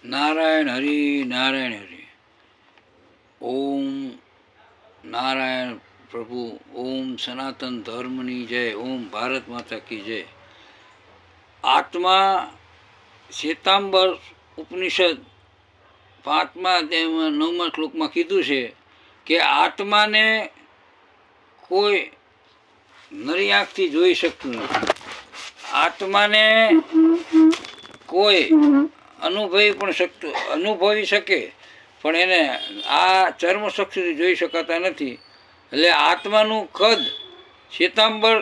નારાયણ હરિ નારાયણ હરિ. ઓમ નારાયણ પ્રભુ. ઓમ સનાતન ધર્મની જય. ઓમ ભારત માતા કી જય. આત્મા શ્વેતાંબર ઉપનિષદ 5મા અધ્યાયમાં 9મા શ્લોકમાં કીધું છે કે આત્માને કોઈ નરી આંખથી જોઈ શકતું નથી. આત્માને કોઈ અનુભવી શકે પણ એને આ ચર્મચક્ષુથી જોઈ શકાતા નથી. એટલે આત્માનું કદ શ્વેતાંબર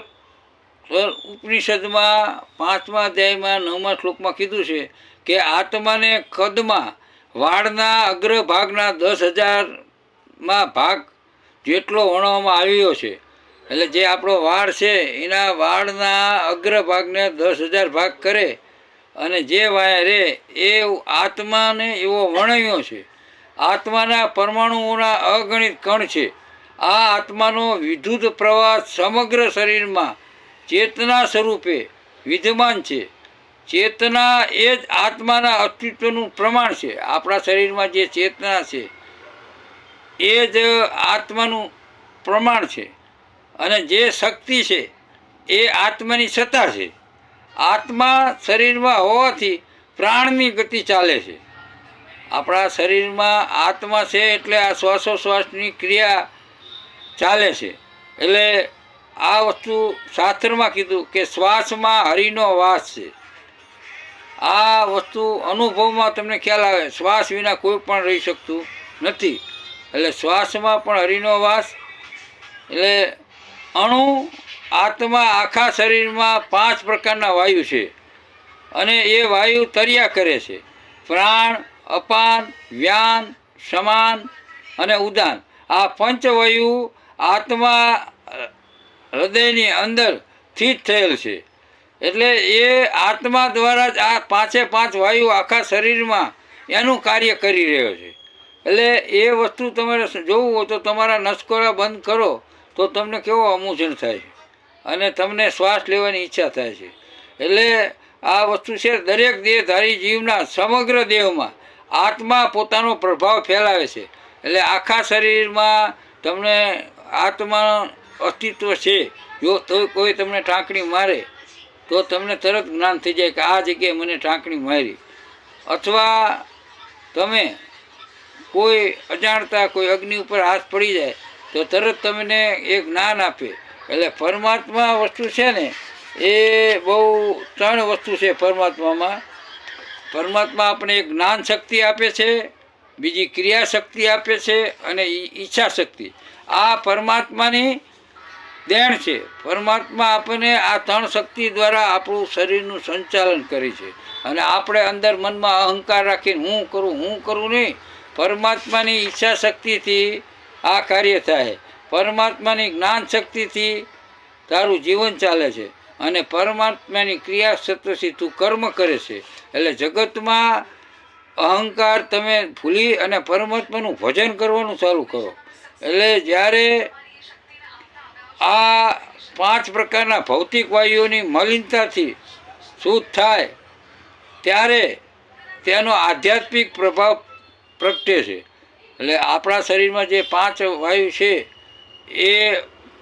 ઉપનિષદમાં 5મા અધ્યાયમાં 9મા શ્લોકમાં કીધું છે કે આત્માને કદમાં વાળના અગ્રભાગના 10,000માં ભાગ જેટલો વણવામાં આવ્યો છે. એટલે જે આપણો વાળ છે એના વાળના અગ્રભાગને 10,000 ભાગ કરે અને જે વાય રે એ આત્માને એવો વર્ણવ્યો છે. આત્માના પરમાણુઓના અગણિત કણ છે. આ આત્માનો વિદ્યુત પ્રવાહ સમગ્ર શરીરમાં ચેતના સ્વરૂપે વિદ્યમાન છે. ચેતના એ જ આત્માના અસ્તિત્વનું પ્રમાણ છે. આપણા શરીરમાં જે ચેતના છે એ જ આત્માનું પ્રમાણ છે. અને જે શક્તિ છે એ આત્માની સત્તા છે. આત્મા શરીરમાં હોવાથી પ્રાણની ગતિ ચાલે છે. આપણા શરીરમાં આત્મા છે એટલે આ શ્વાસોશ્વાસની ક્રિયા ચાલે છે. એટલે આ વસ્તુ શાસ્ત્રમાં કીધું કે શ્વાસમાં હરિનો વાસ છે. આ વસ્તુ અનુભવમાં તમને ખ્યાલ આવે. શ્વાસ વિના કોઈ પણ રહી શકતું નથી. એટલે શ્વાસમાં પણ હરિનો વાસ. એટલે અણુ આત્મા આખા શરીરમાં 5 પ્રકારના વાયુ છે અને એ વાયુ તર્યા કરે છે. પ્રાણ, અપાન, વ્યાન, સમાન અને ઉદાન. આ પંચવાયુ આત્મા હૃદયની અંદર સ્થિત થયેલ છે. એટલે એ આત્મા દ્વારા જ આ 5 વાયુ આખા શરીરમાં એનું કાર્ય કરી રહ્યો છે. એટલે એ વસ્તુ તમારે જોવું હોય તો તમારા નસકોરા બંધ કરો તો તમને કેવો અમૂંઝણ થાય છે અને તમને શ્વાસ લેવાની ઈચ્છા થાય છે. એટલે આ વસ્તુ છે દરેક દેહધારી જીવના સમગ્ર દેહમાં આત્મા પોતાનો પ્રભાવ ફેલાવે છે. એટલે આખા શરીરમાં તમને આત્માનું અસ્તિત્વ છે. જો તો કોઈ તમને ટાંકણી મારે તો તમને તરત જ્ઞાન થઈ જાય કે આ જગ્યાએ મને ટાંકણી મારી. અથવા તમે કોઈ અજાણતા કોઈ અગ્નિ ઉપર હાથ પડી જાય તો તરત તમને એ જ્ઞાન આપે. એટલે પરમાત્મા વસ્તુ છે ને એ બહુ 3 વસ્તુ છે પરમાત્મામાં. પરમાત્મા આપણે એક જ્ઞાન શક્તિ આપે છે, બીજી ક્રિયા શક્તિ આપે છે અને ઈચ્છા શક્તિ. આ પરમાત્માની દેણ છે. પરમાત્મા આપણને આ 3 શક્તિ દ્વારા આપણું શરીરનું સંચાલન કરે છે. અને આપણે અંદર મનમાં અહંકાર રાખીને હું કરું નહીં. પરમાત્માની ઈચ્છા શક્તિથી આ કાર્ય થાય. પરમાત્માની જ્ઞાન શક્તિથી તારું જીવન ચાલે છે અને પરમાત્માની ક્રિયા શક્તિથી તું કર્મ કરે છે. એટલે જગતમાં અહંકાર તમે ભૂલી અને પરમાત્માનું ભજન કરવાનું ચાલુ કરો. એટલે જ્યારે આ 5 પ્રકારના ભૌતિક વાયુઓની મલિનતાથી શુદ્ધ થાય ત્યારે તેનો આધ્યાત્મિક પ્રભાવ પ્રગટે છે. એટલે આપણા શરીરમાં જે 5 વાયુ છે એ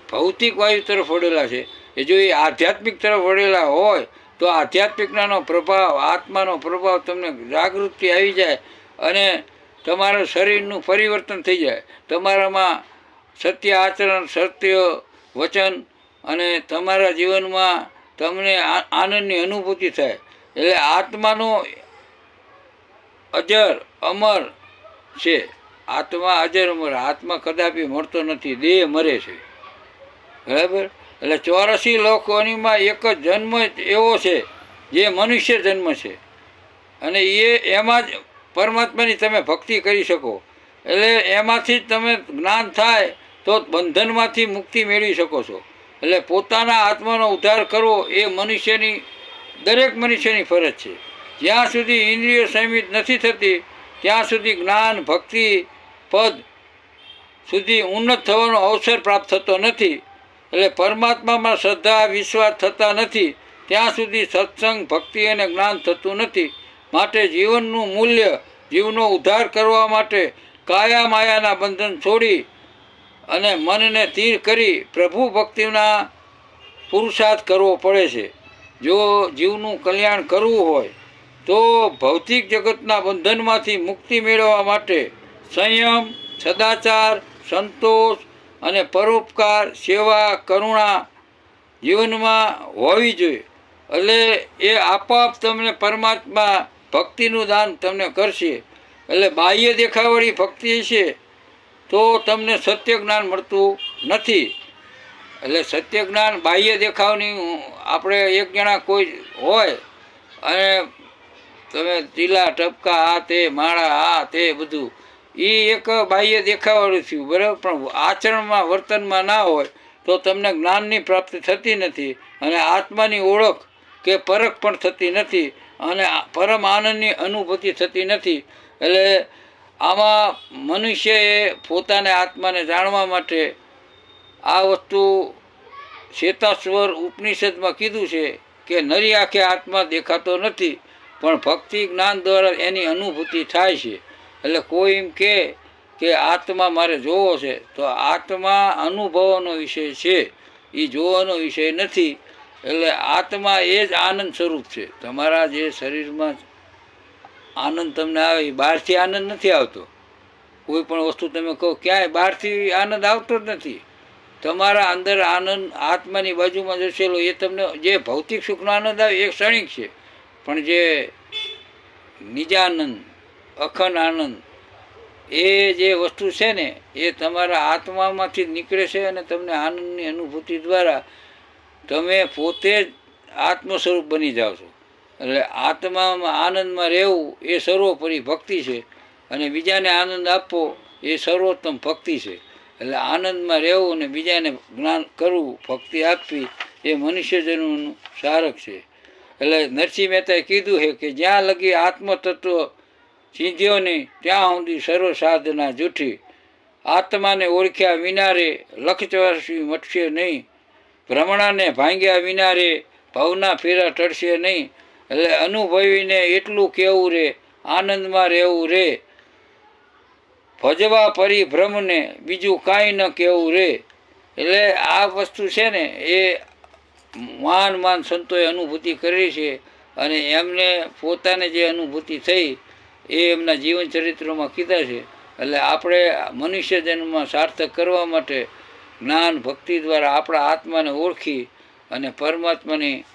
ભૌતિક વાયુ તરફ વળેલા છે. એ જો એ આધ્યાત્મિક તરફ વળેલા હોય તો આધ્યાત્મિકનો પ્રભાવ, આત્માનો પ્રભાવ તમને જાગૃતિ આવી જાય અને તમારા શરીરનું પરિવર્તન થઈ જાય. તમારામાં સત્ય આચરણ, સત્ય વચન અને તમારા જીવનમાં તમને આનંદની અનુભૂતિ થાય. એટલે આત્માનો અજર અમર છે. આત્મા અજર અમર. આત્મા કદાપી મળતો નથી, દેહ મરે છે. બરાબર. એટલે 84 લોકોનીમાં એક જ જન્મ એવો છે જે મનુષ્ય જન્મ છે અને એમાં જ પરમાત્માની તમે ભક્તિ કરી શકો. એટલે એમાંથી જ તમે જ્ઞાન થાય તો બંધનમાંથી મુક્તિ મેળવી શકો છો. એટલે પોતાના આત્માનો ઉદ્ધાર કરવો એ દરેક મનુષ્યની ફરજ છે. જ્યાં સુધી ઇન્દ્રિયો સંયમિત નથી થતી ત્યાં સુધી જ્ઞાન ભક્તિ પદ સુધી ઉન્નત થવાનો અવસર પ્રાપ્ત થતો નથી. એટલે પરમાત્મામાં શ્રદ્ધા વિશ્વાસ થતા નથી ત્યાં સુધી સત્સંગ ભક્તિ અને જ્ઞાન થતું નથી. માટે જીવનનું મૂલ્ય, જીવનો ઉદ્ધાર કરવા માટે કાયા માયાના બંધન છોડી અને મનને તીર કરી પ્રભુ ભક્તિના પુરુષાર્થ કરવો પડે છે. જો જીવનું કલ્યાણ કરવું હોય તો ભૌતિક જગતના બંધનમાંથી મુક્તિ મેળવવા માટે સંયમ, સદાચાર, સંતોષ અને પરોપકાર, સેવા, કરુણા જીવનમાં હોવી જોઈએ. એટલે એ આપોઆપ તમને પરમાત્મા ભક્તિનું દાન તમને કરશે. એટલે બાહ્ય દેખાવાળી ભક્તિ છે તો તમને સત્ય જ્ઞાન મળતું નથી. એટલે સત્ય જ્ઞાન બાહ્ય દેખાવની આપણે એક જણા કોઈ હોય અને તમે ટીલા ટપકા આ તે માળા આ તે બધું એ એક બાહ્ય દેખાવાળું થયું, બરાબર. પણ આચરણમાં વર્તનમાં ના હોય તો તમને જ્ઞાનની પ્રાપ્તિ થતી નથી અને આત્માની ઓળખ કે પરખ પણ થતી નથી અને પરમ આનંદની અનુભૂતિ થતી નથી. એટલે આમાં મનુષ્યએ પોતાને આત્માને જાણવા માટે આ વસ્તુ શ્વેતાશ્વર ઉપનિષદમાં કીધું છે કે નરી આંખે આત્મા દેખાતો નથી પણ ભક્તિ જ્ઞાન દ્વારા એની અનુભૂતિ થાય છે. એટલે કોઈ એમ કે આત્મા મારે જોવો છે તો આત્મા અનુભવવાનો વિષય છે, એ જોવાનો વિષય નથી. એટલે આત્મા એ જ આનંદ સ્વરૂપ છે. તમારા જે શરીરમાં આનંદ તમને આવે એ બહારથી આનંદ નથી આવતો. કોઈ પણ વસ્તુ તમે કહો ક્યાંય બહારથી આનંદ આવતો જ નથી. તમારા અંદર આનંદ આત્માની બાજુમાં જશેલો એ તમને જે ભૌતિક સુખનો આનંદ આવે એ ક્ષણિક છે, પણ જે નિજાનંદ, અખંડ આનંદ એ જે વસ્તુ છે ને એ તમારા આત્મામાંથી જ નીકળે છે અને તમને આનંદની અનુભૂતિ દ્વારા તમે પોતે જ આત્મ સ્વરૂપ બની જાઓ છો. એટલે આત્મામાં આનંદમાં રહેવું એ સર્વોપરી ભક્તિ છે અને બીજાને આનંદ આપવો એ સર્વોત્તમ ભક્તિ છે. એટલે આનંદમાં રહેવું અને બીજાને જ્ઞાન કરવું, ભક્તિ આપવી એ મનુષ્યજનોનું સારક છે. એટલે નરસિંહ મહેતાએ કીધું છે કે જ્યાં લગી આત્મતત્વ ચીંધ્યો નહીં ત્યાં સુધી સર્વ સાધના જૂઠી. આત્માને ઓળખ્યા વિનારે લખ ચોરાસી મટશે નહીં, ભ્રમણાને ભાંગ્યા વિનારે ભવના ફેરા ટળશે નહીં. એટલે અનુભવીને એટલું કહેવું રે, આનંદમાં રહેવું રે, ભજવા પરિભ્રમને બીજું કાંઈ ન કહેવું રે. એટલે આ વસ્તુ છે ને એ માન સંતોએ અનુભૂતિ કરી છે અને એમને પોતાને જે અનુભૂતિ થઈ એ એમના જીવન ચરિત્રોમાં કીધા છે. એટલે આપણે મનુષ્ય જન્મમાં સાર્થક કરવા માટે જ્ઞાન ભક્તિ દ્વારા આપણા આત્માને ઓળખી અને પરમાત્માની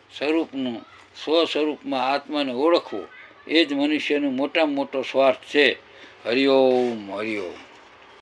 સ્વરૂપનું સ્વસ્વરૂપમાં આત્માને ઓળખવું એ જ મનુષ્યનો મોટામાં મોટો સ્વાર્થ છે. હરિઓમ હરિઓમ.